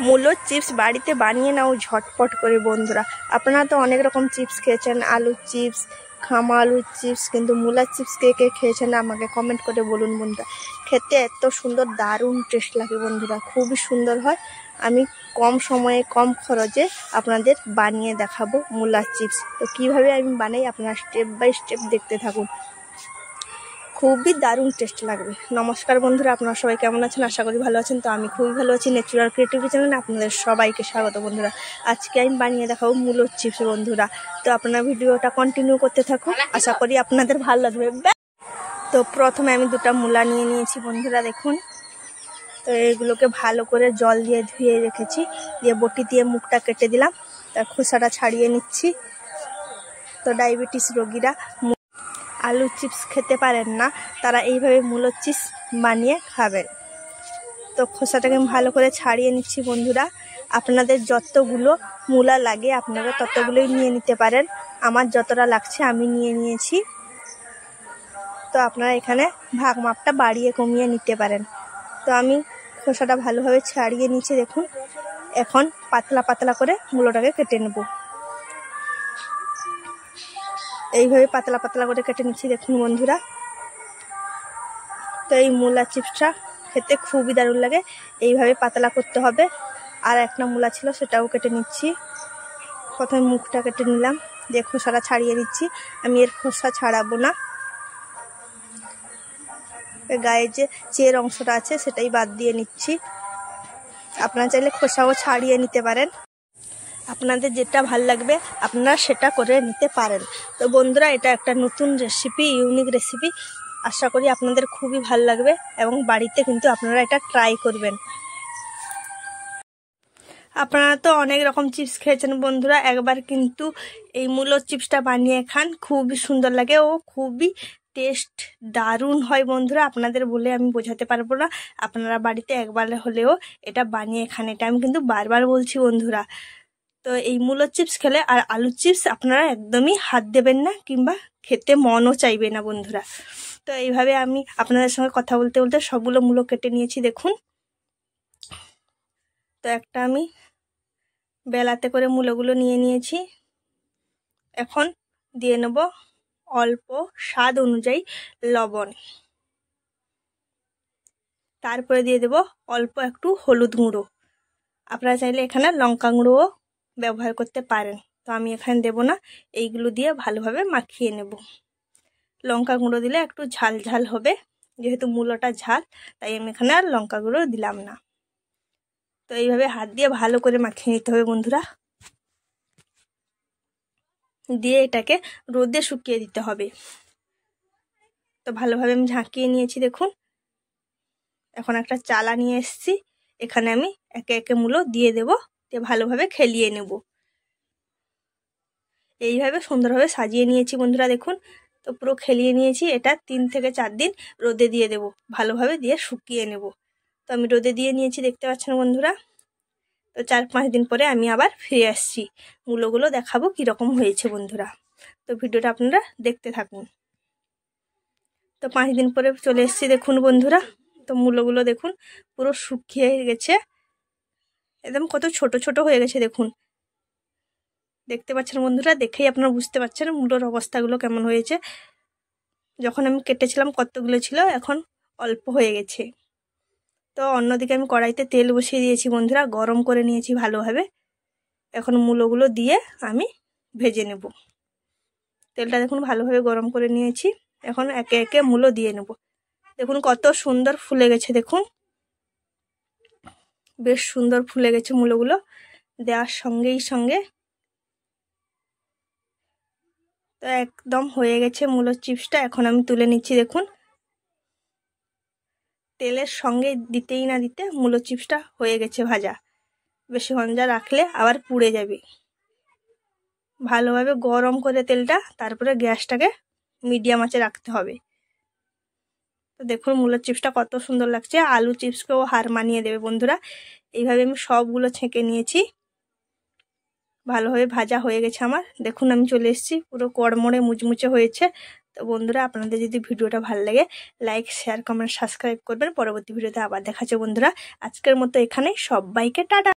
মূলোর chips বাড়িতে বানিয়ে নাও ঝটপট করে বন্ধুরা। আপনারা তো অনেক রকম চিপস খেয়েছেন, আলুর চিপস, খামা আলুর চিপস, কিন্তু মূলার চিপস কে কে খেয়েছেন আমাকে কমেন্ট করে বলুন বন্ধুরা। খেতে এত সুন্দর, দারুণ টেস্ট লাগে বন্ধুরা, খুবই সুন্দর হয়। আমি কম সময়ে কম খরচে আপনাদের বানিয়ে দেখাবো মূলার চিপস। তো কীভাবে আমি বানাই আপনারা স্টেপ বাই স্টেপ দেখতে থাকুন, খুবই দারুণ টেস্ট লাগবে। নমস্কার বন্ধুরা, আপনারা সবাই কেমন আছেন? আশা করি ভালো আছেন। তো আমি খুবই ভালো আছি। ন্যাচুরাল ক্রিয়েটিভিটি চ্যানেলে আপনাদের সবাইকে স্বাগত বন্ধুরা। আজকে আমি বানিয়ে দেখাবো মূলোর চিপস বন্ধুরা। তো আপনারা ভিডিওটা কন্টিনিউ করতে থাকুন, আশা করি আপনাদের ভালো লাগবে। তো প্রথমে আমি দুটো মূলা নিয়ে নিয়েছি বন্ধুরা, দেখুন। তো এগুলোকে ভালো করে জল দিয়ে ধুয়ে রেখেছি, দিয়ে বটি দিয়ে মুখটা কেটে দিলাম, তার খোসাটা ছাড়িয়ে নিচ্ছি। তো ডায়াবেটিস রোগীরা আলু চিপস খেতে পারেন না, তারা এইভাবে মূলোর চিপস বানিয়ে খাবেন। তো খোসাটাকে আমি ভালো করে ছাড়িয়ে নিচ্ছি বন্ধুরা। আপনাদের যতগুলো মূলা লাগে আপনারা ততগুলোই নিয়ে নিতে পারেন। আমার যতটা লাগছে আমি নিয়ে নিয়েছি। তো আপনারা এখানে ভাগ মাপটা বাড়িয়ে কমিয়ে নিতে পারেন। তো আমি খোসাটা ভালোভাবে ছাড়িয়ে নিচ্ছি, দেখুন। এখন পাতলা পাতলা করে মূলোটাকে কেটে নেব। এইভাবে পাতলা পাতলা করে কেটে নিচ্ছি, দেখুন বন্ধুরা। তো এই মূলা চিপসটা খেতে খুবই দারুণ লাগে, এইভাবে পাতলা করতে হবে। আর একটা মূলা ছিল, সেটাও কেটে নিচ্ছি। প্রথমে মুখটা কেটে নিলাম, দিয়ে খোসাটা ছাড়িয়ে দিচ্ছি। আমি এর খোসা ছাড়াবো না, গায়ে যে চের অংশটা আছে সেটাই বাদ দিয়ে নিচ্ছি। আপনারা চাইলে খোসাও ছাড়িয়ে নিতে পারেন, আপনাদের যেটা ভাল লাগবে আপনারা সেটা করে নিতে পারেন। তো বন্ধুরা, এটা একটা নতুন রেসিপি, ইউনিক রেসিপি। আশা করি আপনাদের খুবই ভাল লাগবে এবং বাড়িতে কিন্তু আপনারা এটা ট্রাই করবেন। আপনারা তো অনেক রকম চিপস খেয়েছেন বন্ধুরা, একবার কিন্তু এই মূলোর চিপসটা বানিয়ে খান, খুবই সুন্দর লাগে ও খুবই টেস্ট দারুণ হয় বন্ধুরা। আপনাদের বলে আমি বোঝাতে পারবো না। আপনারা বাড়িতে একবার হলেও এটা বানিয়ে খান, এটা আমি কিন্তু বারবার বলছি বন্ধুরা। তো এই মূলোর চিপস খেলে আর আলুর চিপস আপনারা একদমই হাত দেবেন না, কিংবা খেতে মনও চাইবে না বন্ধুরা। তো এইভাবে আমি আপনাদের সঙ্গে কথা বলতে বলতে সবগুলো মূলো কেটে নিয়েছি, দেখুন। তো একটা আমি বেলাতে করে মূলোগুলো নিয়ে নিয়েছি। এখন দিয়ে নেব অল্প স্বাদ অনুযায়ী লবণ, তারপরে দিয়ে দেব অল্প একটু হলুদ গুঁড়ো। আপনারা চাইলে এখানে লঙ্কা গুঁড়োও ব্যবহার করতে পারেন, তো আমি এখানে দেব না। এইগুলো দিয়ে ভালোভাবে মাখিয়ে নেব। লঙ্কা গুঁড়ো দিলে একটু ঝাল ঝাল হবে, যেহেতু মূলোটা ঝাল, তাই আমি এখানে আর লঙ্কা গুঁড়ো দিলাম না। তো এইভাবে হাত দিয়ে ভালো করে মাখিয়ে নিতে হবে বন্ধুরা, দিয়ে এটাকে রোদে শুকিয়ে দিতে হবে। তো ভালোভাবে আমি ঝাঁকিয়ে নিয়েছি, দেখুন। এখন একটা চালা নিয়ে এসেছি, এখানে আমি একে একে মূলো দিয়ে দেব, দিয়ে ভালোভাবে খেলিয়ে নেব। এইভাবে সুন্দরভাবে সাজিয়ে নিয়েছি বন্ধুরা, দেখুন। তো পুরো খেলিয়ে নিয়েছি। এটা 3 থেকে 4 দিন রোদে দিয়ে দেব, ভালোভাবে দিয়ে শুকিয়ে নেব। তো আমি রোদে দিয়ে নিয়েছি, দেখতে পাচ্ছেন বন্ধুরা। তো 4-5 দিন পরে আমি আবার ফিরে আসছি, মূলোগুলো দেখাবো কীরকম হয়েছে বন্ধুরা। তো ভিডিওটা আপনারা দেখতে থাকুন। তো 5 দিন পরে চলে এসেছি, দেখুন বন্ধুরা। তো মূলোগুলো দেখুন পুরো শুকিয়ে গেছে, একদম কত ছোট ছোট হয়ে গেছে, দেখুন। দেখতে পাচ্ছেন বন্ধুরা, দেখেই আপনারা বুঝতে পারছেন মূলোর অবস্থাগুলো কেমন হয়েছে। যখন আমি কেটেছিলাম কতগুলো ছিল, এখন অল্প হয়ে গেছে। তো অন্যদিকে আমি কড়াইতে তেল বসিয়ে দিয়েছি বন্ধুরা, গরম করে নিয়েছি ভালোভাবে। এখন মূলোগুলো দিয়ে আমি ভেজে নেব। তেলটা দেখুন ভালোভাবে গরম করে নিয়েছি, এখন একে একে মূলো দিয়ে নেব। দেখুন কত সুন্দর ফুলে গেছে, দেখুন। বেশ সুন্দর ফুলে গেছে মূলোগুলো দেওয়ার সঙ্গে। তো একদম হয়ে গেছে মূলোর চিপসটা, এখন আমি তুলে নিচ্ছি, দেখুন। তেলের সঙ্গে দিতেই না দিতে মূলোর চিপসটা হয়ে গেছে ভাজা। বেশিক্ষণ যা রাখলে আবার পুড়ে যাবে। ভালোভাবে গরম করে তেলটা, তারপরে গ্যাসটাকে মিডিয়াম আঁচে রাখতে হবে। তো দেখুন মূলোর চিপসটা কত সুন্দর লাগছে, আলু চিপসকেও হার মানিয়ে দেবে বন্ধুরা। এইভাবে আমি সবগুলো ছেঁকে নিয়েছি, ভালোভাবে ভাজা হয়ে গেছে আমার। দেখুন আমি চলে এসেছি, পুরো কড়মড়ে মুচমুচে হয়েছে। তো বন্ধুরা, আপনাদের যদি ভিডিওটা ভালো লাগে লাইক, শেয়ার, কমেন্ট, সাবস্ক্রাইব করবেন। পরবর্তী ভিডিওতে আবার দেখা হচ্ছে বন্ধুরা। আজকের মতো এখানে, সবাইকে টাটা।